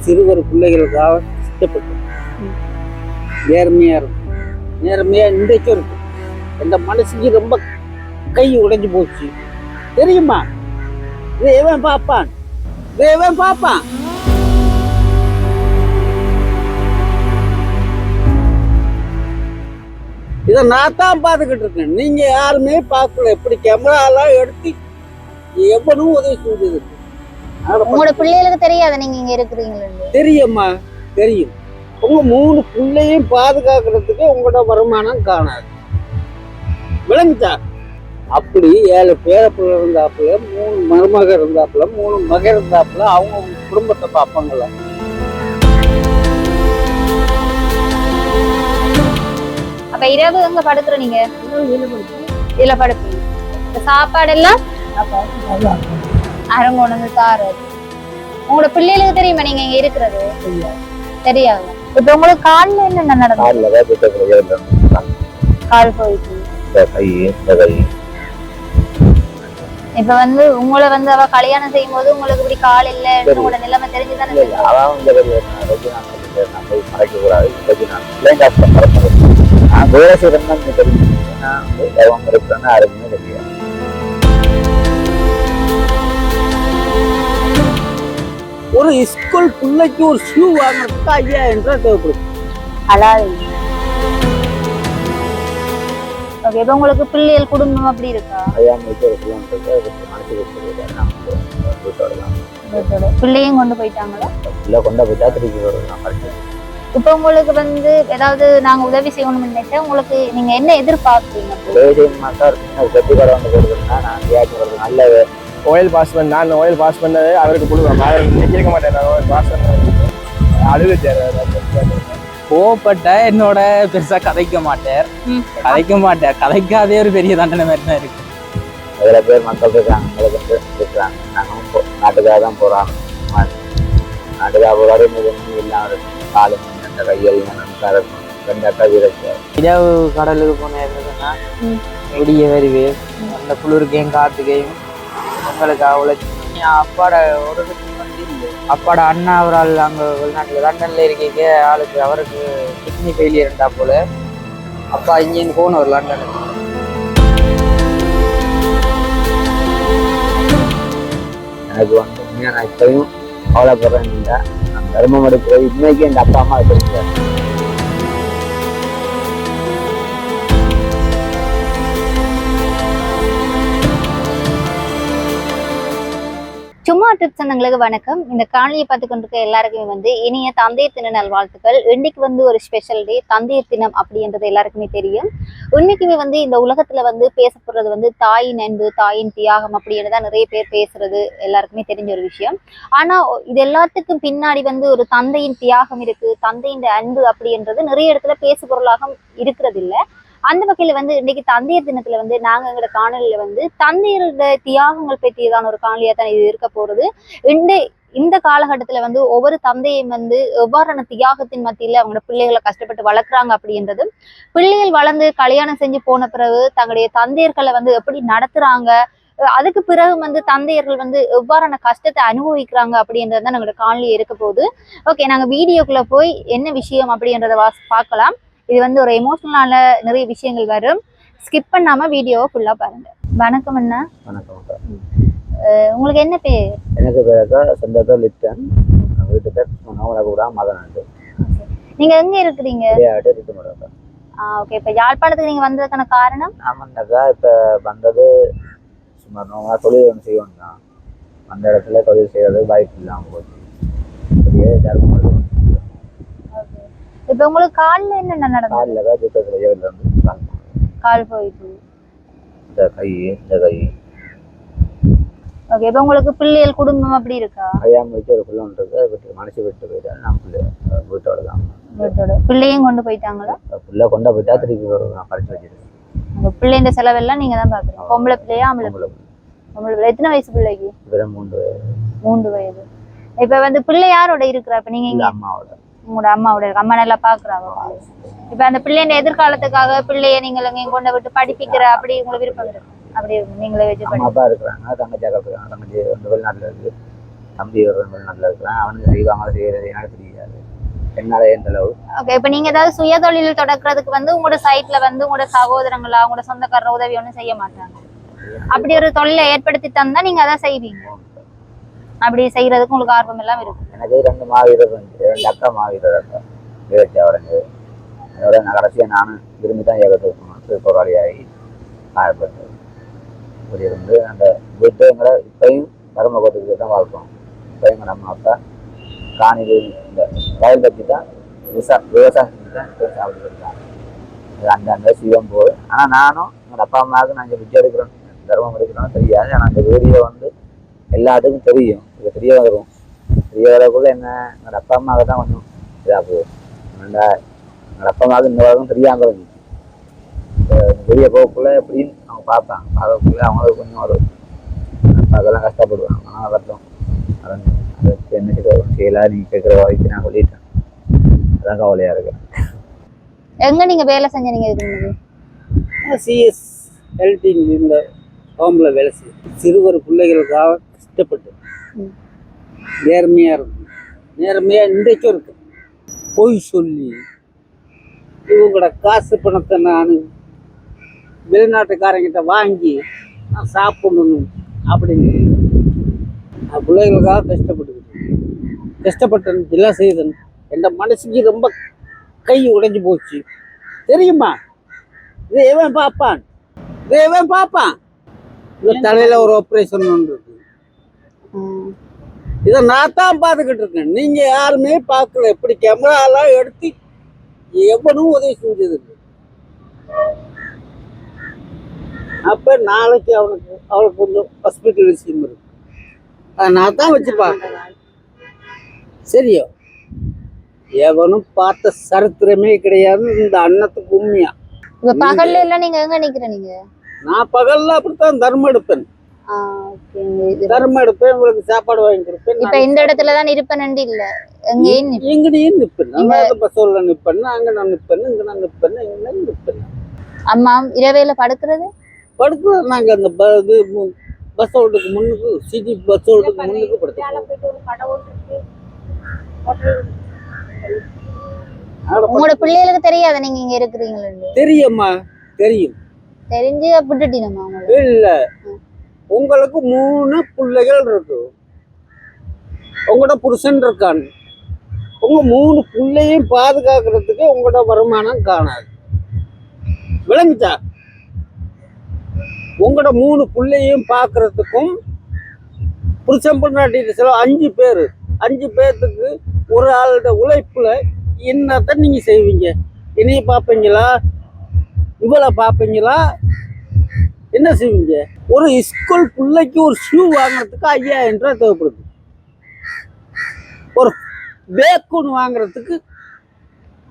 சிறுவர் பிள்ளைகளுக்காக கஷ்டப்பட்டு நேர்மையா இருக்கும். நேர்மையா இன்றைக்கும் இருக்கு. எந்த மனசுக்கு ரொம்ப கை உடைஞ்சு போச்சு தெரியுமா? இதை எவன் பார்ப்பான்? இதை எவன் பார்ப்பான்? இதை நான் தான் பார்த்துக்கிட்டு இருக்கேன். நீங்க யாருமே பார்க்கல. எப்படி கேமராலாம் எடுத்து எவனும் உதவி செஞ்சது உங்களோட பிள்ளைகளுக்கு தெரியாத நீங்க இங்க இருக்கிறீங்களா? தெரியுமா? தெரியும். உங்க 3 பிள்ளையும் பாதுகாக்கிறதுக்கு உங்களோட வருமானம் காணாது. விளங்குச்சா? அப்படி 7 பேரப்பிள்ளை இருந்தாப்புல, 3 மருமக இருந்தாப்புல, 3 மக இருந்தாப்புல, அவங்க குடும்பத்தை பார்ப்பாங்களா? அப்ப இரவு எங்க படுக்கிற நீங்க? இதுல படுப்பீங்க. சாப்பாடு எல்லாம் அரங்கோணந்து தாரு. உங்களோட பிள்ளைகளுக்கு தெரியுமா நீங்க இங்க இருக்கிறது? தெரியாது. இப்ப உங்களுக்கு கால்ல என்ன நடந்தது? கால் போயிட்டு இப்ப உங்களை அவ கல்யாணம் செய்யும் போது உங்களுக்கு இப்படி கால் இல்ல உங்களோட நிலைமை தெரிஞ்சுதானே? வேலை செய்யறதுன்னு தெரியும். ஏன்னா இருக்கிறேன்னா யாருக்குமே தெரியாது. ஒரு ஸ்கூல் பிள்ளைக்கு ஒரு ஷூ வாங்குறதுக்கு 5000 ரூபாய் தேவைப்படுது. உங்களுக்கு பிள்ளைகள் குடும்பம் அப்படி இருக்கா? பிள்ளையும் கொண்டு போயிட்டாங்களா? இப்ப உங்களுக்கு ஏதாவது நாங்க உதவி செய்யணும் நினைச்சா உங்களுக்கு நீங்க என்ன எதிர்பார்க்குறீங்க? நல்ல ஓயில் பாஸ் பண்ண நான் ஓயில் பாஸ் பண்ணது அவருக்கு கொடுக்குறேன். நினைக்க மாட்டேன். நான் ஓயில் பாஸ் பண்ண அழுது கோவப்பட்ட என்னோட பெருசா கதைக்க மாட்டார். கதைக்காதே ஒரு பெரிய தண்டனை மாதிரி தான் இருக்கு. அதுல பேர் மக்கள் இருக்காங்க, இருக்கிறாங்க. நாங்களும் நாட்டுக்காக தான் போறோம். நாட்டுக்காக போராடி இல்லாம காலு கையல் ரெண்டு அக்கா வீரக்கு இரவு கடலுக்கு போன இருந்ததுன்னா விடிய வருவேன். அந்த குளிர்க்கையும் காத்துக்கையும் எங்களுக்காக உழைச்சி அப்பாட ஒரு இல்லை. அப்பாட அண்ணா அவரால் அங்கே வெளிநாட்டுல லண்டன்ல இருக்க ஆளுக்கு அவருக்கு கிட்னி ஃபெயிலியர் இருந்தா போல அப்பா இங்கேருந்து போனவர் லண்டனுக்கு. எனக்கு நான் இப்பயும் கவலைப்படுறேன். நான் தர்மம் எடுக்கிற இன்னைக்கு எங்கள் அப்பா அம்மா தெரிஞ்சார். சும்மா டிப்ஸ் சொந்தங்களுக்கு வணக்கம். இந்த காணொலியை பார்த்து கொண்டிருக்க எல்லாருக்குமே இனிய தந்தையர் தின நல்வாழ்த்துக்கள். இன்னைக்கு ஒரு ஸ்பெஷல் டே, தந்தையர் தினம் அப்படின்றது எல்லாருக்குமே தெரியும். இன்னைக்குமே இந்த உலகத்துல பேசப்படுறது தாயின் அன்பு, தாயின் தியாகம் அப்படின்னு தான் நிறைய பேர் பேசுறது எல்லாருக்குமே தெரிஞ்ச ஒரு விஷயம். ஆனா இது எல்லாத்துக்கும் பின்னாடி ஒரு தந்தையின் தியாகம் இருக்கு, தந்தையின் அன்பு அப்படின்றது நிறைய இடத்துல பேசு பொருளாக இருக்கிறது இல்லை. அந்த வகையில இன்னைக்கு தந்தையர் தினத்துல நாங்க எங்களோட காணொலியில தந்தையரோட தியாகங்கள் பற்றியதான ஒரு காணொலியா தான் இது இருக்க போறது. இந்த காலகட்டத்துல ஒவ்வொரு தந்தையும் எவ்வாறான தியாகத்தின் மத்தியில அவங்களோட பிள்ளைகளை கஷ்டப்பட்டு வளர்க்குறாங்க அப்படின்றதும், பிள்ளைகள் வளர்ந்து கல்யாணம் செஞ்சு போன பிறகு தங்களுடைய தந்தையர்களை எப்படி நடத்துறாங்க, அதுக்கு பிறகு தந்தையர்கள் எவ்வாறான கஷ்டத்தை அனுபவிக்கிறாங்க அப்படின்றது தான் எங்களோட காணொலி இருக்க போகுது. ஓகே, நாங்க வீடியோக்குள்ள போய் என்ன விஷயம் அப்படின்றத பார்க்கலாம். இது ஒரு எமோஷனலான நிறைய விஷயங்கள் வரும். ஸ்கிப் பண்ணாம வீடியோவை ஃபுல்லா பாருங்க. வணக்கம் அண்ணா. வணக்கம். உங்களுக்கு என்ன பேர்? எனக்கு பேர் சொந்த பேர் லிப்டன். வீட்டு பேர் நோமலகுடா மதனாண்டு. நீங்க எங்க இருக்கிறீங்க? ஓகே, இப்ப யாழ்ப்பாணத்துக்கு நீங்க வந்ததுக்கான காரணம்? ஆமாண்டாக்கா, இப்ப வந்தது சுமார் நோமலா தொழில் ஒன்று செய்வோம் தான். அந்த இடத்துல தொழில் செய்யறது வாய்ப்பு இல்லாமல் போச்சு. அப்படியே இப்ப உங்களுக்கு கால்ல என்ன நடந்தது? கால் போயிட்டு இந்த கை. ஓகே, இப்ப உங்களுக்கு பிள்ளைகள் குடும்பம் அப்படி இருக்கா? ஐயாம ஒரு பிள்ளை ஒன்று இருக்கு. மனசு விட்டு போயிட்டாரு. நான் வீட்டோட தான். பிள்ளையும் கொண்டு போயிட்டாங்களா? பிள்ளை கொண்டா போயிட்டா திருப்பி நான் படிச்சு வச்சிருக்கேன். பிள்ளைங்க செலவெல்லாம் நீங்க தான் பாக்குறீங்க. பொம்பளை பிள்ளையா ஆம்பளை பிள்ளை? எத்தனை வயசு பிள்ளைக்கு? 3 வயது. இப்ப பிள்ளை யாரோட இருக்கிறா? இப்ப நீங்க அம்மாவோட. உங்களோட அம்மாவோட அம்மா நல்லா பாக்குறாங்க. இப்ப அந்த பிள்ளைங்க எதிர்காலத்துக்காக பிள்ளைய நீங்க கொண்டு விட்டு படிப்பிக்கிற அப்படி உங்களுக்கு விருப்பம் இருக்கு? அப்படி நீங்களே வச்சு அப்பா இருக்கிறாங்க. தங்கச்சி இருக்காங்க. தங்கச்சி வெளிநாட்டுல இருக்கு. தம்பி ஒரு வெளிநாட்டில் இருக்கிறான். அவனுக்கு செய்வாங்க செய்யறது எனக்கு தெரியாது. என்னால எந்த அளவு ஓகே. இப்ப நீங்க ஏதாவது சுய தொழில் தொடக்கிறதுக்கு வந்து உங்களோட சைட்ல வந்து உங்களோட சகோதரங்களா உங்களோட சொந்தக்காரர் உதவி ஒன்றும் செய்ய மாட்டாங்க. அப்படி ஒரு தொழிலை ஏற்படுத்தி தந்தா நீங்க அதான் செய்வீங்க. அப்படி செய்யறதுக்கு உங்களுக்கு ஆர்வம் எல்லாம் இருக்கு. எனக்கு 2 மாவீரர் இருந்துச்சு, 2 அக்கா மாவீரர் இருக்கா வீரச்சி அவரங்க. அதோட நான் கடைசியாக நானும் விரும்பி தான் ஏகத்துக்கு போராளியாகி காயப்பட்டது. இப்படி இருந்து அந்த வீட்டை எங்களை இப்பயும் தர்மகோட்டத்துக்கு தான் வாழ்க்கோம். இப்பயும் எங்கள் அம்மா அப்பா காணிகள் இந்த வயல் பற்றி தான் விவசாயம் செஞ்சு தான் சாப்பிட்டு இருக்காங்க. அந்தந்த சிவம் போகுது. ஆனால் நானும் எங்கள் அப்பா அம்மாவுக்கு நாங்கள் விஜய் எடுக்கிறோம் தர்மம் எடுக்கிறோன்னு தெரியாது. ஆனால் அந்த வீடியோ வந்து எல்லாத்துக்கும் தெரியும். இது தெரிய வரும். தெரிய வரக்குள்ள என்ன எங்கள் அப்பா அம்மாவுக்கு தான் கொஞ்சம் இதாக போகும். எங்கள் அப்பா அம்மாவுக்கு இந்த வரைக்கும் தெரியாமல் இருந்துச்சு. வெளியே போகக்குள்ள எப்படின்னு அவங்க பார்ப்பாங்க. பார்க்கக்குள்ள அவங்களுக்கு கொஞ்சம் ஒரு அதெல்லாம் கஷ்டப்படுவாங்க. ஆனால் வரட்டும் அதை என்ன செய்யலாம் நீங்கள் கேட்குற வரைக்கும் நான் சொல்லிட்டேன். அதான் கவலையாக இருக்கு. எங்க நீங்க வேலை செஞ்ச நீங்க இது சிஎஸ் எல்டி இந்த ஹோம்ல வேலை செய்யும். சிறுவர் பிள்ளைகளுக்காக கஷ்டப்பட்டு நேர்மையா இருக்கும். நேர்மையா இன்றைக்கும் இருக்கு. பொய் சொல்லி இவங்களோட காசு பணத்தை நான் வெளிநாட்டுக்காரங்கிட்ட வாங்கி நான் சாப்பிடணும் அப்படின்னு நான் பிள்ளைகளுக்காக கஷ்டப்பட்டேன் எல்லாம் செய்தேன். என் மனசுக்கு ரொம்ப கை உடைஞ்சு போச்சு. தெரியுமா? இது எவன் பார்ப்பான், இது எவன் பார்ப்பான். தலையில ஒரு ஆப்ரேஷன் ஒன்று இருக்கு. இதை நான் தான் பார்த்துக்கிட்டு இருக்கேன். நீங்க யாருமே பார்க்கல. எப்படி கேமராலாம் எடுத்து எவனும் உதவி செஞ்சது. அப்ப நாளைக்கு அவனுக்கு கொஞ்சம் ஹாஸ்பிட்டல் விஷயம் இருக்கு. அதை நான் தான் வச்சு பார்க்கிறேன். சரியோ? எவனும் பார்த்த சரித்திரமே கிடையாது இந்த அன்னத்துக்கு உண்மையா. இப்ப பகல்ல எல்லாம் நீங்க எங்க நிக்கிறீங்க? நான் பகல்ல அப்படித்தான் தர்மம் எடுப்பேன். தர்மம் எடுப்பேன். உங்களுக்கு சாப்பாடு வாங்கி கொடுப்பேன். இப்ப இந்த இடத்துலதான் இருப்பேன் இல்ல எங்கடையும் நிப்பேன். பஸ்ல நிப்பேன், அங்க நான் நிப்பேன், இங்க நான் நிப்பேன், இங்க நிப்பேன். அம்மா இரவையில படுக்கிறது நாங்க அந்த பஸ் ஓட்டுக்கு முன்னுக்கு சிட்டி பஸ் ஓட்டுக்கு முன்னுக்கு படுத்து. உங்களோட பிள்ளைகளுக்கு தெரியாத நீங்க இங்க இருக்கிறீங்களா? தெரியுமா? தெரியும். தெரிஞ்சு விட்டுட்டீங்கம்மா? இல்ல, உங்களுக்கு 3 பிள்ளைகள் இருக்கு. உங்களோட புருஷன் இருக்கான். உங்க 3 பிள்ளையும் பாதுகாக்கிறதுக்கு உங்களோட வருமானம் காணாது. விளங்குச்சா? உங்களோட 3 பிள்ளையும் பார்க்கறதுக்கும் புருஷன் பொண்டாட்டி 5 பேர், 5 பேர்த்துக்கு ஒரு ஆளோட உழைப்புல என்னத்தான் நீங்க செய்வீங்க? என்னைய பார்ப்பீங்களா? இவளை பார்ப்பீங்களா? என்ன செய்வீங்க? ஒரு ஸ்கூல் பிள்ளைக்கு ஒரு ஷூ வாங்குறதுக்கு 5000 ரூபாய் தேவைப்படுது. ஒரு பேக் ஒன்று வாங்குறதுக்கு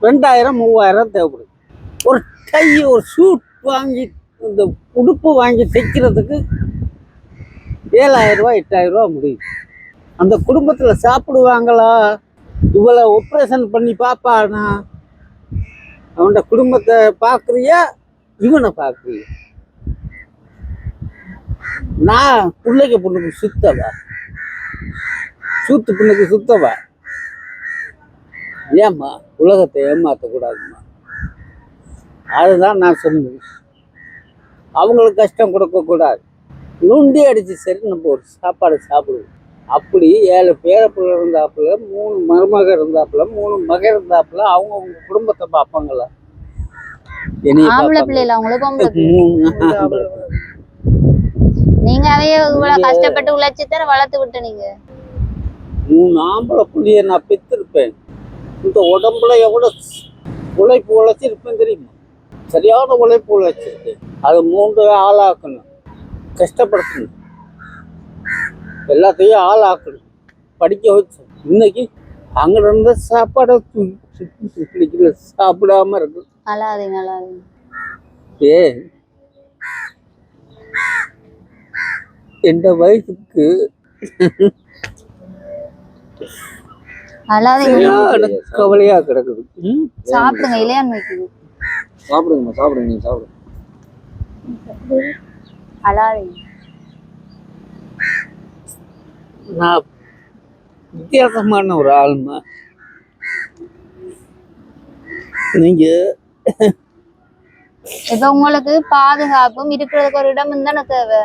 2000 3000 தேவைப்படுது. ஒரு டை ஒரு சூட் வாங்கி இந்த உடுப்பு வாங்கி தைக்கிறதுக்கு 7000 ரூபாய் 8000 ரூபாய் முடியும். அந்த குடும்பத்தில் சாப்பிடுவாங்களா? இவ்வளோ ஆப்ரேஷன் பண்ணி பார்ப்பானா? அவனோட குடும்பத்தை பார்க்குறியா, இவனை பார்க்குறியா? நான் பிள்ளைக்கு பொண்ணுக்கு சுத்தவா, சூத்து பொண்ணுக்கு சுத்தவா? ஏம்மா உலகத்தை ஏமாற்றக்கூடாதுமா. அதுதான் நான் சொன்னேன். அவங்களுக்கு கஷ்டம் கொடுக்கக்கூடாது. நுண்டி அடிச்சு சரி நம்ம ஒரு சாப்பாடு சாப்பிடுவோம். அப்படி 7 பேரப்பிள்ளை இருந்தாப்புல, 3 மருமக இருந்தாப்புல, 3 மக இருந்தாப்புல அவங்க குடும்பத்தை பார்ப்பாங்களா? நீங்க அவைய இவ்வளவு கஷ்டப்பட்டு உழைச்சுத்தான வளர்த்து விட்டு நீங்க 3 ஆம்பளை புள்ளிய நான் பெற்றிருப்பேன். இந்த உடம்புல எவ்வளவு உழைப்பு உழைச்சிருப்பேன் தெரியுமா? சரியான உழைப்பு உழைச்சிருக்கேன். அது 3 ஆளாக்கணும், கஷ்டப்படுத்தணும், எல்லாத்தையும் ஆளாக்கணும், படிக்க வச்சு. இன்னைக்கு அங்க இருந்த சாப்பாடை சாப்பிடாம இருக்கு. எந்த வயசுக்கு கவலையா கிடக்குது. சாப்பிடுங்க, இளையான் வைக்குது. சாப்பிடுங்கம்மா, சாப்பிடுங்க, நீங்க சாப்பிடுங்க. நான் வித்தியாசமான ஒரு ஆளுமா. நீங்க இப்ப உங்களுக்கு பாதுகாப்பும் இருக்கிறதுக்கு ஒரு இடம் தானே தேவை.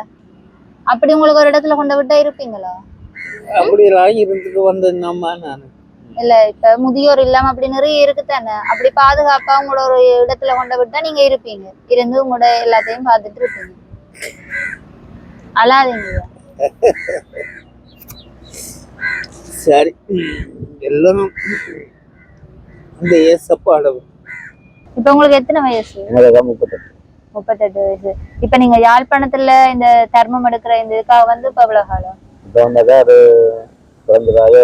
அப்படி உங்களுக்கு ஒரு இடத்துல கொண்டு விட்டா இருப்பீங்களா? அப்படியெல்லாம் இருந்துட்டு வந்தேன்னம்மா நான். இல்ல இப்ப முதியோர் இல்லாம அப்படி நிறைய இருக்குதானே. அப்படி பாதுகாப்பா உங்களோட ஒரு இடத்துல கொண்டு விட்டா நீங்க இருப்பீங்க. இருந்து உங்களோட எல்லாத்தையும் பார்த்துட்டு இருப்பீங்க. அழாதீங்க. சரி, எல்லாம் இந்த ஏசப்பாடு. இப்ப உங்களுக்கு எத்தனை வயசு? எனக்கு 38. 38 வயசு. இப்ப நீங்க யாழ்ப்பாணத்துல இந்த தர்மம் எடுக்கிற இந்த இதுக்காக வந்து இப்ப எவ்வளவு காலம்? இப்போ வந்தாக்கா அது குறைஞ்சதாக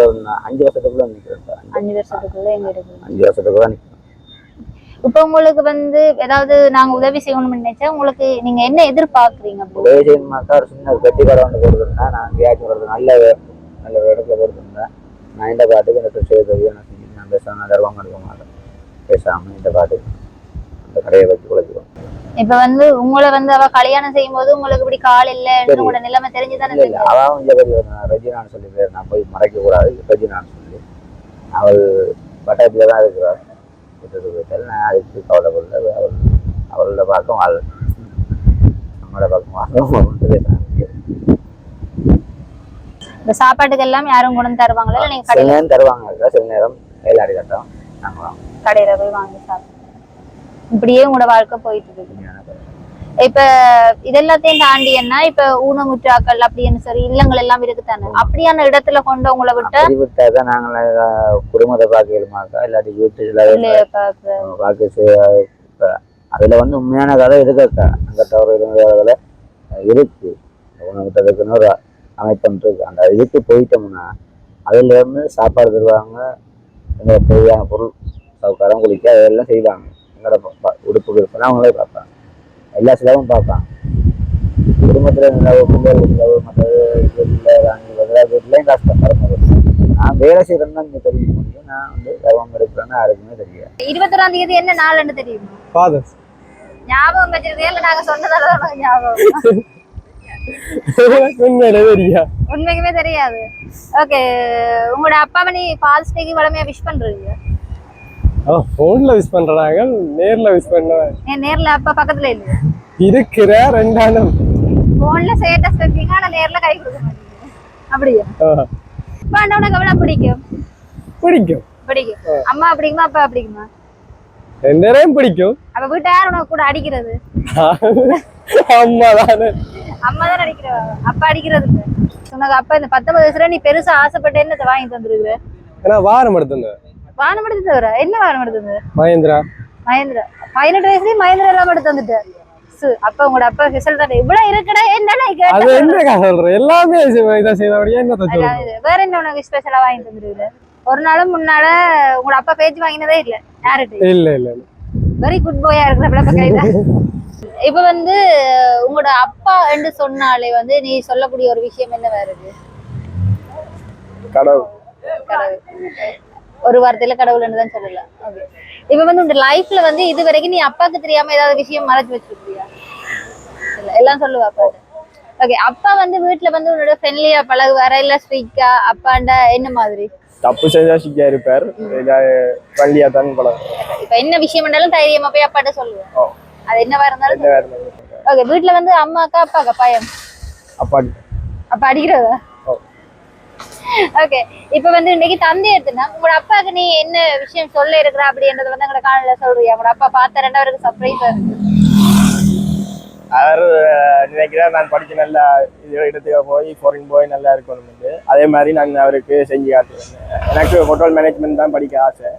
5 வருஷத்துக்குள்ள நிற்கிறேன். 5 வருஷத்துக்குள்ள எங்க இருக்கு? 5 வருஷத்துக்குள்ள நிற்கிறேன். இப்ப உங்களுக்கு வந்து ஏதாவது நாங்க உதவி செய்யணும்னு நினைச்சா உங்களுக்கு நீங்க என்ன எதிர்பார்க்குறீங்க? உதவி செய்யணுமாக்கா ஒரு சின்ன பெட்டி கடை வந்து கொடுத்துருந்தேன். நான் எங்கேயாச்சும் வருது நல்ல ஒரு இடத்துல கொடுத்துருந்தேன். நான் இந்த பாட்டுக்கு இந்த செய்ய நான் செஞ்சு நான் பேசாமல் தருவாங்க எடுக்க மாட்டேன். பேசாமல் இந்த பாட்டுக்கு அந்த கடையை வச்சு குழைச்சிடுவோம். இப்ப வந்து உங்களை வந்து அவ கல்யாணம் செய்யும் போது உங்களுக்கு இப்படி கால் இல்ல உங்களோட நிலைமை தெரிஞ்சுதானே? இல்லை, அவன் இங்கே பெரிய ரெஜினான்னு சொல்லி பேர் நான் போய் மறைக்க கூடாது. ரெஜினான்னு சொல்லி அவள் பட்டயத்தில் தான் இருக்கிறாள். விட்டுட்டு போயிட்டால் நான் அதுக்கு கவலைப்படல. அவளோட பக்கம் ஆள் நம்மளோட பக்கம் வாங்க பேசுறாங்க. இந்த சாப்பாட்டுக்கு எல்லாம் யாரும் கொண்டு தருவாங்களா இல்ல நீங்க சில கடையில நேரம் தருவாங்க, சில நேரம் கையிலாடி கட்டம் நாங்கள் கடையில போய் வாங்கி சாப்பிடுவோம். இப்படியே உங்களோட வாழ்க்கை போயிட்டு இருக்கு. இப்ப இதெல்லாத்தையும் தாண்டி என்ன இப்ப ஊனமுற்றாக்கள் அப்படின்னு சரி இல்லங்கள் எல்லாம் இருக்குதானே. அப்படியான இடத்துல கொண்டு உங்களை விட்டாதான் நாங்கள் குடும்பத்தை பார்க்கலுமாக்கா இல்லாட்டி வீட்டுல பார்க்க. அதுல வந்து உண்மையான கதை இருக்கா. அங்க தவறு இருக்கு. ஊனமுற்றதுக்குன்னு ஒரு அமைப்பு இருக்கு. அந்த இதுக்கு போயிட்டோம்னா அதுல இருந்து சாப்பாடு தருவாங்க, எங்களை தேவையான பொருள் சவுக்காரம் குளிக்க அதெல்லாம் செய்வாங்க. எங்களோட உடுப்புகள் இருப்பெல்லாம் அவங்களே பார்ப்பாங்க. எல்லா செலவும் பார்ப்பாங்க. குடும்பத்தில் பிள்ளைகள் செலவு மற்றது வீட்டுலையும் கஷ்டம் வரும்போது நான் வேலை செய்யறேன்னு தான் இங்கே தெரிய முடியும். நான் வந்து கர்வம் எடுக்கிறேன்னு யாருக்குமே தெரியாது. 21ஆம் தேதி என்ன நாள்னு தெரியும்? ஃபாதர்ஸ் ஞாபகம் வச்சிருக்கே இல்ல நாங்க சொன்னதால ஞாபகம் உண்மைக்குமே தெரியாது. ஓகே, உங்களோட அப்பா மணி ஃபாதர்ஸ் டேக்கு வளமையா விஷ் பண்றீங்க? போன்ல விஷ் பண்றாங்க, நேர்ல விஷ் பண்ணுவாங்க. நேர்ல அப்பா பக்கத்துல இல்ல இருக்கிற ரெண்டாலும் போன்ல ஸ்டேட்டஸ் வைப்பீங்க ஆனா நேர்ல கை கொடுக்க மாட்டீங்க. அப்படியே அப்பா உனக்கு எவ்வளவு பிடிக்கும்? பிடிக்கும். அம்மா பிடிக்குமா அப்பா பிடிக்குமா? ரெண்டரையும் பிடிக்கும். அப்ப வீட்டு யார் உனக்கு கூட அடிக்கிறது? அம்மா தானே. அம்மா தான் அடிக்கிறவா, அப்பா அடிக்கிறது இல்ல. உனக்கு அப்பா இந்த 19 வயசுல நீ பெருசா ஆசைப்பட்டேன்னு வாங்கி தந்துருக்குற. ஏன்னா வாரம் எடுத்துங்க. வானம் எடுத்து தவிர என்ன வானம் எடுத்து? மஹேந்திரா 18 வயசுலயே மஹேந்திரா எல்லாம் எடுத்து வந்துட்டு. அப்ப உங்களோட அப்பா ரிசல்ட் தான் இவ்வளவு இருக்குடா. அது என்னக்கா சொல்ற? எல்லாமே இதை செய்தபடியா என்ன சொல்ற? வேற என்ன உனக்கு ஸ்பெஷலா வாங்கி தந்துருக்குற? ஒரு நாளும் முன்னால உங்களோட அப்பா பேச்சு வாங்கினதே இல்ல யார்கிட்ட? இல்ல வெரி குட் பாயா இருக்கிற. இப்ப வந்து உங்களோட அப்பா என்று சொன்னாலே வந்து நீ சொல்லக்கூடிய ஒரு விஷயம் என்ன வேற இருக்கு? கடவுள். ஒரு வார்த்தையில கடவுள்னு தான் சொல்லலாம். ஓகே, இப்ப வந்து உங்க லைஃப்ல வந்து இது வரைக்கும் நீ அப்பாக்கு தெரியாம ஏதாவது விஷயம் மறைச்சு வச்சிருக்கியா? இல்ல, எல்லாம் சொல்லுவா அப்பா. ஓகே, அப்பா வந்து வீட்டுல வந்து உன்னோட ஃப்ரெண்ட்லியா பழகுவாரா இல்ல ஸ்ட்ரிக்டா? அப்பாண்டா என்ன மாதிரி? தப்பு செஞ்சா ஸ்ட்ரிக்டா இருப்பார், ஃப்ரெண்ட்லியா தான் பழகும். இப்ப என்ன விஷயம் இருந்தாலும் தைரியமா போய் அப்பாட்ட சொல்லுவேன். அது என்னவா இருந்தாலும். ஓகே, வீட்டுல வந்து அம்மாக்கா அப்பாக்கா பயம்? அப்பா அடிக்கிறதா? ஓகே, இப்ப வந்து இன்னைக்கு தந்தை எடுத்துனா உங்களோட அப்பாவுக்கு நீ என்ன விஷயம் சொல்ல இருக்கிற அப்படின்றது வந்து எங்களோட காலையில சொல்றியா? உங்களோட அப்பா பார்த்த ரெண்டாவதுக்கு சர்ப்ரைஸா இருக்கு. அவர் நினைக்கிறார் நான் படிக்க நல்லா இடத்துக்கு போய் ஃபாரின் போய் நல்லா இருக்கணும். அதே மாதிரி நான் அவருக்கு செஞ்சு காட்டுவேன். எனக்கு ஹோட்டல் மேனேஜ்மெண்ட் தான் படிக்க ஆசை.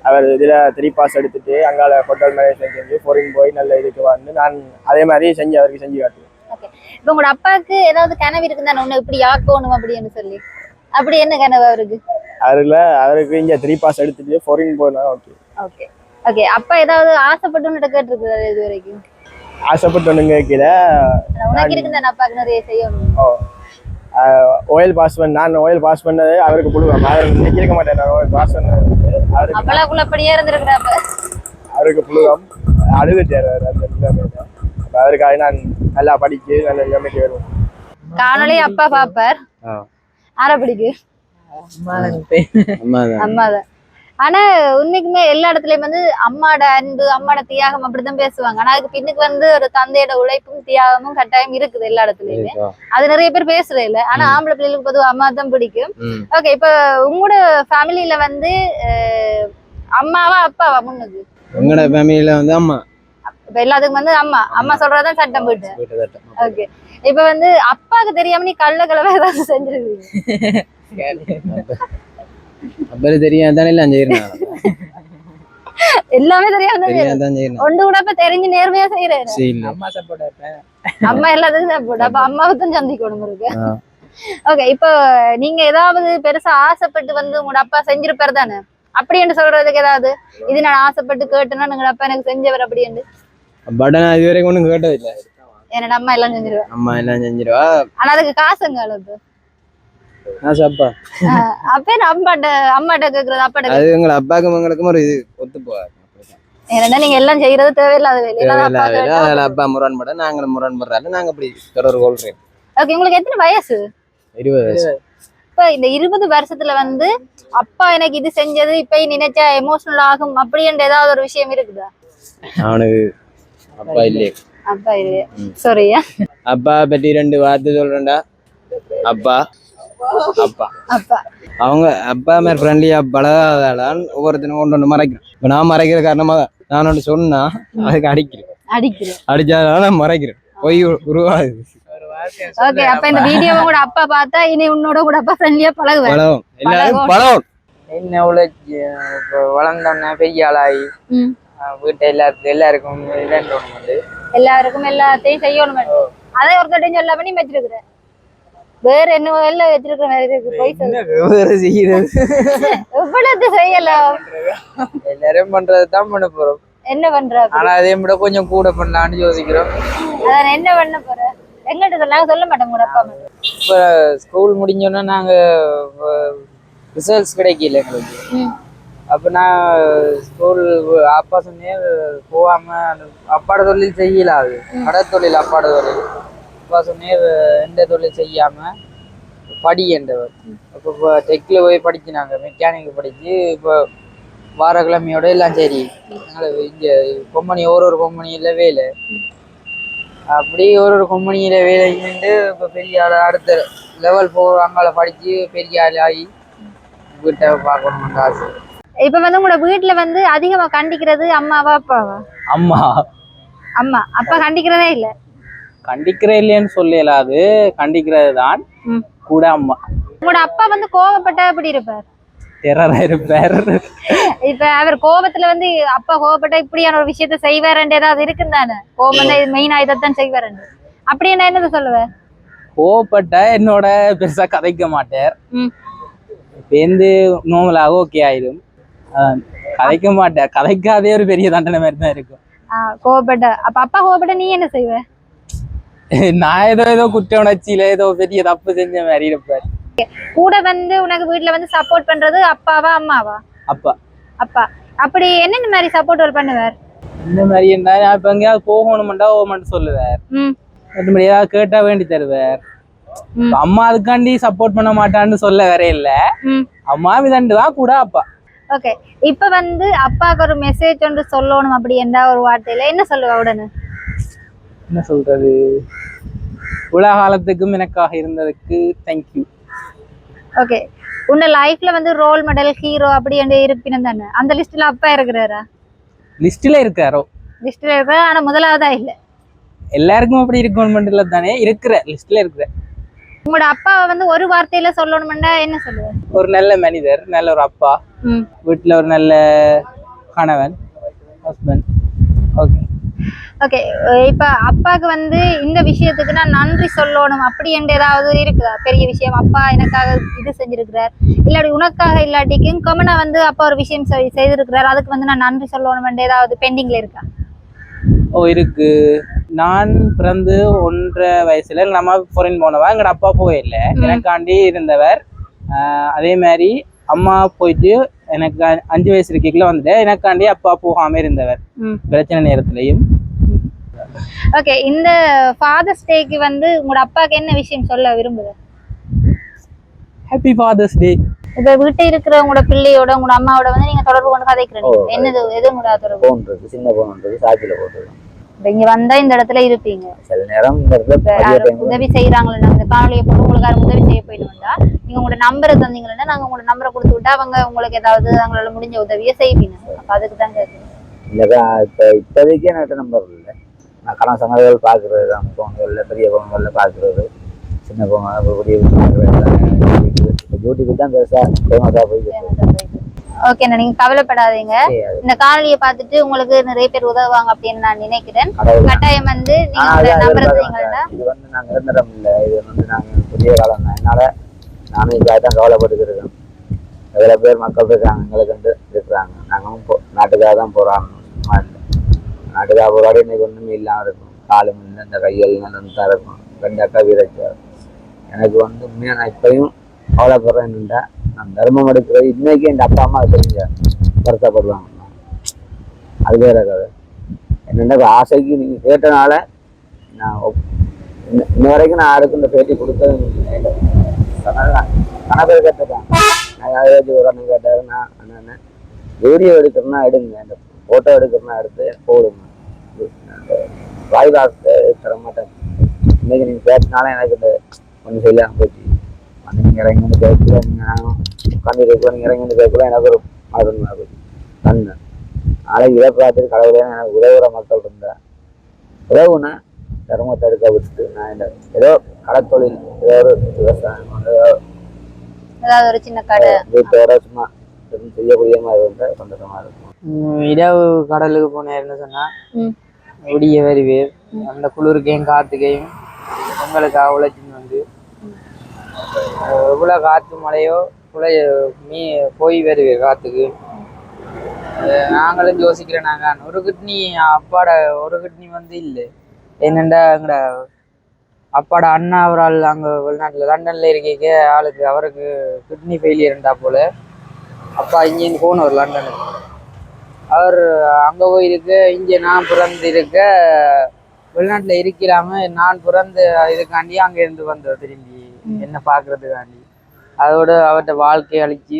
அவர் இதில் 3 பாஸ் எடுத்துட்டு அங்கால ஹோட்டல் மேனேஜ்மெண்ட் செஞ்சு ஃபாரின் போய் நல்ல இதுக்கு வந்து நான் அதே மாதிரி அவருக்கு செஞ்சு காட்டுவேன். ஓகே, இப்போ உங்களோட அப்பாவுக்கு ஏதாவது கனவு இருக்குதானே உன்னை இப்படி ஆக்கணும் அப்படின்னு சொல்லி? அப்படி என்ன கனவு அவருக்கு? அவருக்கு இங்க 3 பாஸ் எடுத்துட்டு ஃபாரின் போனா ஓகே. ஓகே ஓகே, அப்பா ஏதாவது ஆசைப்பட்டு கேட்டிருக்காரு இது வரைக்கும்? ஆசைப்பட்டு கேட்கல. உனக்கு இருக்குதானே அப்பாவுக்கு நிறைய செய்யணும். ஓயில் பாஸ் நான் ஓயில் பாஸ் பண்ணது அவருக்கு புழுகம். அவர் நினைக்க மாட்டேன். நான் ஓயில் பாஸ் பண்ணது அப்பளாக்குள்ளப்படியே இருந்திருக்கிறாப்ப அவருக்கு புழுகம். அழுதுட்டாரு அவருக்காக நான் நல்லா படிச்சு நல்ல நிலைமைக்கு வருவேன். காணொலி அப்பா பாப்பார். ஆற பிடிக்கு அம்மா தான். ஆனா உண்மைக்குமே எல்லா இடத்துலயும் வந்து அம்மாட அன்பு அம்மாட தியாகம் அப்படிதான் பேசுவாங்க. ஆனா அதுக்கு பின்னுக்கு வந்து ஒரு தந்தையோட உழைப்பும் தியாகமும் கட்டாயம் இருக்குது எல்லா இடத்துலயுமே. அது நிறைய பேர் பேசுறே இல்ல. ஆனா ஆம்பளை பிள்ளைகளுக்கு பொதுவாக அம்மா தான் பிடிக்கும். ஓகே, இப்ப உங்களோட ஃபேமிலியில வந்து அம்மாவா அப்பாவா முன்னுக்கு? எங்களோட ஃபேமிலியில வந்து அம்மா. இப்ப எல்லாத்துக்கும் வந்து அம்மா அம்மா சொல்றதான் சட்டம் போயிட்டு. ஓகே, இப்ப வந்து அப்பாவுக்கு தெரியாம நீ கள்ள கலவை ஏதாவது செஞ்சிருக்கீங்க? அப்புறம் தெரியாம தானே எல்லாம் செய்யறேன். எல்லாமே தெரியாம ஒன்று கூட இப்ப தெரிஞ்சு நேர்மையா செய்யறேன். அம்மா எல்லாத்துக்கும் சப்போர்ட். அப்ப அம்மாவுக்கும் சந்திக்கணும் இருக்கு. ஓகே, இப்போ நீங்க ஏதாவது பெருசா ஆசைப்பட்டு வந்து உங்களோட அப்பா செஞ்சிருப்பாரு தானே? அப்படி என்று சொல்றதுக்கு ஏதாவது இது நான் ஆசைப்பட்டு கேட்டேன்னா உங்களோட அப்பா எனக்கு செஞ்சவர் அப்படி என்று? பட் நான் இது வரைக்கும் ஒன்றும் கேட்டதில்லை. என்னோட அம்மா எல்லாம் செஞ்சிருவா. அம்மா எல்லாம் செஞ்சிருவா. ஆனா அதுக்கு காசுங்க அளவுக்கு அப்பா அப்பே அம்மாட்ட கேக்குறது அப்பாட்ட அது எங்க அப்பாக்கும் எங்களுக்கும் ஒரு இது ஒத்து போவாரு. ஏன்னா நீங்க எல்லாம் செய்யறது தேவையில்லாத வேலை. அப்பா முரண்பட நாங்களும் முரண்படுறாரு. நாங்க அப்படி தொடர்பு கொள்றோம். ஓகே, உங்களுக்கு எத்தனை வயசு? 20 வயசு. இப்ப இந்த 20 வருஷத்துல வந்து அப்பா எனக்கு இது செஞ்சது இப்ப நினைச்சா எமோஷனல் ஆகும் அப்படின்ற ஏதாவது ஒரு விஷயம் இருக்குதா? அவனுக்கு அப்பா இல்லையே. அப்பா இல்லையே, சாரியா. அப்பா பற்றி 2 வார்த்தை சொல்றேன்டா. அப்பா அப்பா அப்பா அவங்க அப்பா மாதிரி ஃப்ரெண்ட்லியா பழகாதான் ஒவ்வொருத்தனும் ஒன்று மறைக்கிறேன். இப்ப நான் மறைக்கிற காரணமாக நான் ஒன்று சொன்னா அதுக்கு அடிச்சாதான் நான் மறைக்கிறேன். பொய் உருவாகுது. ஓகே, அப்ப இந்த வீடியோவை கூட அப்பா பார்த்தா இனி உன்னோட கூட அப்பா ஃப்ரெண்ட்லியா பழகுவேன். எல்லாரும் பழகும். என்ன வளர்ந்தோம்னா பெரிய ஆளாகி வீட்டை எல்லாருக்கும் எல்லாத்தையும் செய்யணும். அதை ஒருத்தட்டையும் சொல்லாம நீ வச்சிருக்கிற வேற என்ன எல்லாம் வச்சிருக்கிற மாதிரி இருக்கு. போய் எவ்வளவு செய்யலாம். எல்லாரும் பண்றதுதான் பண்ண போறோம். என்ன பண்ற? ஆனா அதே விட கொஞ்சம் கூட பண்ணலாம்னு யோசிக்கிறோம். அதான் என்ன பண்ண போற? எங்கிட்ட சொல்ல மாட்டோம் கூட அப்பா. இப்ப ஸ்கூல் முடிஞ்சோன்னா நாங்க ரிசல்ட்ஸ் கிடைக்கல எங்களுக்கு. அப்ப நான் ஸ்கூல் அப்பா சொன்னேன் போகாம அப்பாட தொழில் செய்யலாது. கடை தொழில் அப்பாட தொழில். அப்பா சொன்னேன் எந்த தொழில் செய்யாம படி என்றவர். அப்போ இப்போ டெக்ல போய் படிச்சுனாங்க, மெக்கானிக் படிச்சு. இப்போ வாரக்கிழமையோட எல்லாம் சரி இங்கே கொம்பனி ஒரு கொம்பனியில் வேலை, அப்படி ஒரு கொம்பனியில வேலை செஞ்சு இப்போ பெரிய ஆள் அடுத்த லெவல் 4 அங்கால படிச்சு பெரிய ஆள் ஆகி வீட்டை பார்க்கணும்னு ஆசை. இப்ப வந்து உங்களோட வீட்டுல வந்து அதிகமா கண்டிக்கிறது அம்மாவா அப்பாவா? அம்மா. அம்மா. அப்பா கண்டிக்கிறதே இல்ல? கண்டிக்கிற இல்லைன்னு சொல்லலாது, கண்டிக்கிறது தான் கூட அம்மா. உங்களோட அப்பா வந்து கோவப்பட்டா எப்படி இருப்பார்? டெரரா இருப்பார். இப்ப அவர் கோபத்துல வந்து அப்பா கோவப்பட்டா இப்படியான ஒரு விஷயத்த செய்வாருன்னு ஏதாவது இருக்குன்னு தானே? கோபம் தான் மெயின் இதைத்தான் செய்வாருன்னு. அப்படி என்ன என்னது சொல்லுவேன்? கோவப்பட்டா என்னோட பெருசா கதைக்க மாட்டார். பேருந்து நோமலாக ஓகே ஆயிடும். கதைக்க மாட்டார். கதைக்காதே ஒரு பெரிய தண்டனை மாதிரி தான் இருக்கும். கோவப்பட்ட அப்ப அப்பா கோவப்பட்ட நீ என்ன செய்வ? நான் ஏதோ குற்ற உணர்ச்சியில ஏதோ பெரிய தப்பு செஞ்ச மாதிரி இருப்பார். கூட வந்து உனக்கு வீட்டுல வந்து சப்போர்ட் பண்றது அப்பாவா அம்மாவா? அப்பா. அப்பா. அப்படி என்னென்ன மாதிரி சப்போர்ட் பண்ணுவார்? இந்த மாதிரி என்ன, நான் இப்ப எங்கேயாவது போகணும்டா ஓமன்ட்டு சொல்லுவார். மற்றபடி ஏதாவது கேட்டா வேண்டி தருவார். அம்மா அதுக்காண்டி சப்போர்ட் பண்ண மாட்டான்னு சொல்ல வேற இல்ல. அம்மா விதண்டுதான் கூட அப்பா. ஓகே, இப்ப வந்து அப்பாவுக்கு ஒரு மெசேஜ் ஒன்று சொல்லணும் அப்படி என்ற ஒரு வார்த்தையில என்ன சொல்லுவா உடனே? என்ன சொல்றது? உலக காலத்துக்கும் எனக்காக இருந்ததுக்கு தேங்க்யூ. ஓகே, உன்ன லைஃப்ல வந்து ரோல் மாடல் ஹீரோ அப்படி என்று இருப்பினும் தானே அந்த லிஸ்ட்ல அப்பா இருக்கிறாரா? லிஸ்ட்ல இருக்காரோ? லிஸ்ட்ல இருக்கிற, ஆனா முதலாவதா இல்ல. எல்லாருக்கும் அப்படி இருக்கணும்ல தானே, இருக்கிற லிஸ்ட்ல இருக்கிற. உங்களோட அப்பாவை வந்து ஒரு வார்த்தையில சொல்லணும்னா என்ன சொல்லுவார்? ஒரு நல்ல மனிதர், நல்ல ஒரு அப்பா, வீட்டுல ஒரு நல்ல கணவன், ஹஸ்பண்ட். ஓகே. ஓகே, இப்ப அப்பாவுக்கு வந்து இந்த விஷயத்துக்கு நான் நன்றி சொல்லணும் அப்படி என்று ஏதாவது இருக்குதா? பெரிய விஷயம் அப்பா எனக்காக இது செஞ்சிருக்கிறார், இல்லாட்டி உனக்காக இல்லாட்டிக்கும் கமனா வந்து அப்பா ஒரு விஷயம் செய்திருக்கிறார், அதுக்கு வந்து நான் நன்றி சொல்லணும் ஏதாவது பெண்டிங்ல இருக்கா? இருக்கு. நான் பிறந்து 1.5 வயசுல நம்ம ஃபாரின் போனவா, எங்கட அப்பா போயில்லை, எனக்காண்டி இருந்தவர். அதே மாதிரி அம்மா போயிட்டு எனக்கு 5 வயசு இருக்கைக்குள்ள வந்துட்டு எனக்காண்டி அப்பா போகாம இருந்தவர் பிரச்சனை நேரத்திலையும். ஓகே, இந்த ஃபாதர்ஸ் டேக்கு வந்து உங்களோட அப்பாவுக்கு என்ன விஷயம் சொல்ல விரும்புது? ஹாப்பி ஃபாதர்ஸ் டே. இப்ப வீட்டை இருக்கிற உங்களோட பிள்ளையோட உங்களோட அம்மாவோட வந்து நீங்க தொடர்பு கொண்டு கதைக்கிறீங்க என்னது எது உங்களோட தொடர்பு? போன் இருக்கு, சின்ன போன் இருக்கு, சாட்சியில போட்டுருக்கோம். இப்ப இங்க வந்தா இந்த இடத்துல இருப்பீங்க. சில நேரம் இந்த இடத்துல இப்ப மதிய யாரும் டைம்ல உதவி செய்யறாங்களா இந்த காணொலியை போட்டு உங்களுக்கு யாரும் உதவி செய்ய போயிடுவோம்டா நீங்க உங்களோட நம்பரை தந்தீங்கன்னா நாங்க உங்களோட நம்பரை கொடுத்து விட்டா அவங்க உங்களுக்கு ஏதாவது அவங்களால முடிஞ்ச உதவியை செய்வீங்க. அப்ப அதுக்கு தான் கேட்குறேன். இல்லக்கா இப்போதைக்கு என்கிட்ட நம்பர் இல்லை. நான் கடன் சங்கங்கள் பார்க்குறது தான், ஃபோன்களில் பெரிய ஃபோன்களில் பார்க்குறது, சின்ன ஃபோன் பெரிய டியூட்டிக்கு தான் பெருசாக ஃபேமஸாக போயிட்டு. ஓகேண்ணா நீங்க கவலைப்படாதீங்க. இந்த காணொலியை பார்த்துட்டு உங்களுக்கு நிறைய பேர் உதவுவாங்க அப்படின்னு நான் நினைக்கிறேன். கட்டாயம் வந்து நீங்க நம்பர் தந்தீங்கன்னா இது வந்து நாங்கள் நிரந்தரம் இல்லை, இது வந்து நாங்கள் புதிய காலம் தான். என்னால் நானும் இதுக்காக தான் கவலைப்பட்டுருக்கேன். எவ்வளோ பேர் மக்கள் இருக்காங்க எங்களுக்கு இருக்கிறாங்க. நாங்களும் நாட்டுக்காக தான் போகிறாங்க, சும்மா இல்லை. நாட்டுக்காக போராடி இன்னைக்கு ஒன்றுமே இல்லாமல் இருக்கும். காலும் இல்லை, இந்த கையெல்லாம் தான் இருக்கும். 2 அக்கா வீரச்சார். எனக்கு வந்து உண்மையாக நான் இப்பயும் கவலைப்படுறேன். என்னென்னா நான் தர்மம் எடுக்கிறது இன்னைக்கு என் அப்பா அம்மா செஞ்ச வருத்தப்படுவாங்க. அது வேற கதை. என்னென்ன ஆசைக்கு நீங்கள் கேட்டனால நான் இன்ன வரைக்கும் நான் யாருக்கும் இந்த பேட்டி கொடுத்ததும் இல்லை. கணவர் கேட்டதான் நான் யாராச்சும் ஒரு அண்ணன் கேட்டாரு, நான் அண்ணன் வீடியோ எடுக்கிறேன்னா எடுங்க, இந்த ஃபோட்டோ எடுக்கிறேன்னா எடுத்து போடுங்க, வாய் வார்த்தை தர மாட்டேன். இன்னைக்கு நீங்கள் பேசினாலும் எனக்கு இந்த ஒன்றும் செய்யலாம் போச்சு. வந்து நீங்கள் இறங்கி கேட்கல, நீங்கள் உட்காந்து கேட்கல, நீங்கள் இறங்கி கேட்கல, எனக்கு ஒரு மருந்து போச்சு கண்ணு. நாளைக்கு இதை பார்த்துட்டு கடவுளே எனக்கு உதவுற மக்கள் இருந்தேன். உதவுனா தர்மத்தை எடுக்க விட்டு நான் இந்த ஏதோ கடத்தொழில், ஏதோ ஒரு விவசாயம், ஏதாவது ஒரு சின்ன கடை வீட்டோட சும்மா செய்யக்கூடிய மாதிரி இருந்தால் சந்தோஷமா இருக்கும். இரவு கடலுக்கு போனேன்னு சொன்னா விடிய வருவேன். அந்த குளிருக்கையும் காத்துக்கையும் எங்களுக்காக உழைச்சின்னு வந்து எவ்வளோ காற்று மழையோ போய் வருவேன் காத்துக்கு. நாங்களும் யோசிக்கிறேன். நாங்கள் ஒரு கிட்னி அப்பாட ஒரு கிட்னி வந்து இல்லை. என்னெண்டா எங்கட அப்பாட அண்ணா அவரால் அங்கே வெளிநாட்டில் லண்டனில் இருக்க ஆளுக்கு அவருக்கு கிட்னி ஃபெயிலியர் இருந்தா போல. அப்பா இங்கேருந்து போனவர் லண்டனுக்கு. அவர் அங்கே போய் இருக்க, இங்கே நான் பிறந்து இருக்க வெளிநாட்டில் இருக்கலாம நான் பிறந்த இதுக்காண்டி அங்கே இருந்து வந்தோம் திரும்பி என்ன பார்க்கறதுக்காண்டி. அதோட அவர்கிட்ட வாழ்க்கையை அழிச்சு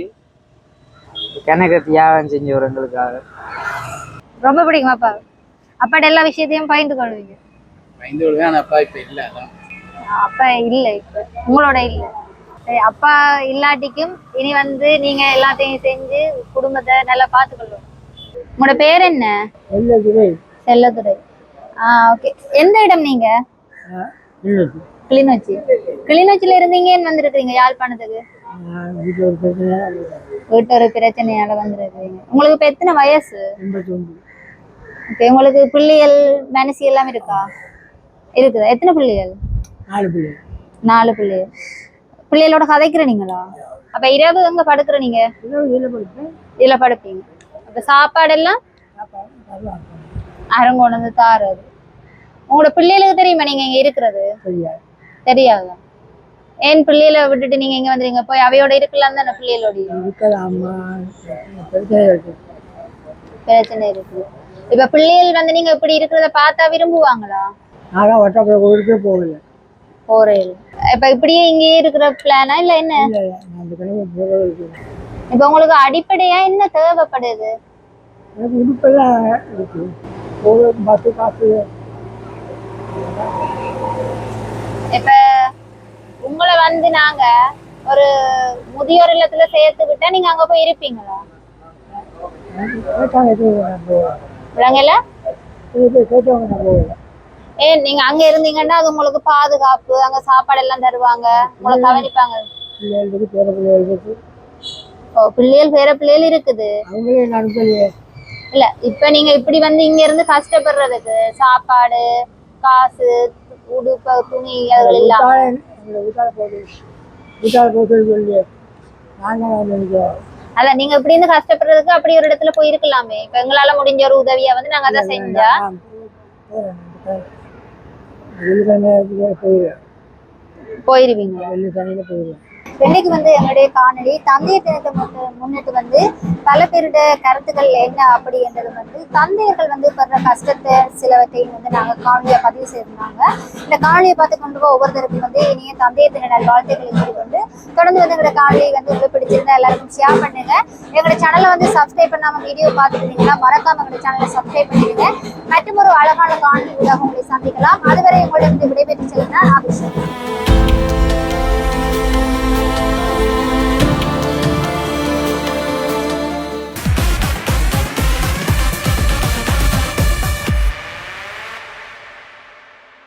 கிணக்க தியாகம் செஞ்சவர் எங்களுக்காக. ரொம்ப பிடிக்கும் அப்பா. அப்பாட்ட எல்லா விஷயத்தையும் பகிர்ந்து கொள்வீங்க. அப்பா இப்ப இல்ல, அப்பா இல்லை, இப்ப உங்களோட இல்லை. அப்பா இல்லாட்டிக்கும் இனி வந்து நீங்க எல்லாத்தையும் செஞ்சு குடும்பத்தை நல்லா பார்த்துக்கொள்ளும். உங்களோட பேர் என்ன? செல்லதுரை. ஓகே. எந்த இடம் நீங்க? கிளிநொச்சி. கிளிநொச்சியில இருந்தீங்கன்னு வந்திருக்கீங்க யாழ்ப்பாணத்துக்கு? வீட்டு ஒரு பிரச்சனையால வந்திருக்கீங்க. உங்களுக்கு இப்ப எத்தனை வயசு? ஓகே. உங்களுக்கு பிள்ளைகள் மனசி எல்லாம் இருக்கா? இருக்குதா? எத்தனை பிள்ளைகள்? 4 பிள்ளைகள். பிள்ளைகளோட கதைக்கிற நீங்களா? அப்ப இரவு எங்க படுக்கிற நீங்க? இதுல படுப்பீங்க. அப்ப சாப்பாடு எல்லாம் அரங்கொண்டு வந்து தாரது. உங்களோட பிள்ளைகளுக்கு தெரியுமா நீங்க இங்க இருக்கிறது? தெரியாது. ஏன் பிள்ளைகளை விட்டுட்டு நீங்க இங்க வந்துறீங்க? போய் அவையோட இருக்கலாம் தானே பிள்ளைகளோட? பிரச்சனை இருக்கு. இப்ப பிள்ளைகள் வந்து நீங்க இப்படி இருக்கிறத பார்த்தா விரும்புவாங்களா? போறேன். இப்ப இப்படியே இங்கேயே இருக்கிற பிளானா இல்ல என்ன? இப்ப உங்களுக்கு அடிப்படையா என்ன தேவைப்படுது? இப்ப உங்களை வந்து நாங்க ஒரு முதியோர் இல்லத்துல சேர்த்து விட்டா நீங்க அங்க போய் இருப்பீங்களா? விளங்கல? ஏன் நீங்க அங்க இருந்தீங்கன்னா அது உங்களுக்கு பாதுகாப்பு, அங்க சாப்பாடு எல்லாம் தருவாங்க, உங்களை கவனிப்பாங்க. ஓ, பிள்ளைகள் வேற பிள்ளைகள் இருக்குது. இல்ல இப்ப நீங்க இப்படி வந்து இங்க இருந்து கஷ்டப்படுறதுக்கு சாப்பாடு, காசு, உடுப்பு, துணி எல்லாம் அல்ல. நீங்க இப்படி இருந்து கஷ்டப்படுறதுக்கு அப்படி ஒரு இடத்துல போய் இருக்கலாமே. இப்ப எங்களால முடிஞ்ச ஒரு உதவியா வந்து நாங்க அதை செஞ்சா போயிருவீங்க. இன்னைக்கு வந்து எங்களுடைய காணொளி தந்தையர் தினத்தை முன்னிட்டு வந்து பல பேருடைய கருத்துக்கள் என்ன அப்படின்றது வந்து தந்தையர்கள் வந்து படுற கஷ்டத்தை சிலவற்றையும் வந்து நாங்கள் காணொலியை பதிவு செய்திருந்தாங்க. இந்த காணொலியை பார்த்து கொண்டு ஒவ்வொருத்தருக்கும் வந்து இனிய தந்தையர் தின நல்வாழ்த்துக்களை கூறிக்கொண்டு தொடர்ந்து வந்து எங்களோட காணொலி வந்து உங்களுக்கு பிடிச்சிருந்தா எல்லாருக்கும் ஷேர் பண்ணுங்க. எங்களோட சேனலை வந்து சப்ஸ்கிரைப் பண்ணாம வீடியோ பார்த்துட்டு இருந்தீங்கன்னா மறக்காம எங்களோட சேனலை சப்ஸ்கிரைப் பண்ணிடுங்க. மற்றும் ஒரு அழகான காணொலியாக உங்களை சந்திக்கலாம். அதுவரை உங்களிடம் விடைபெற்று செல்லுங்கள்.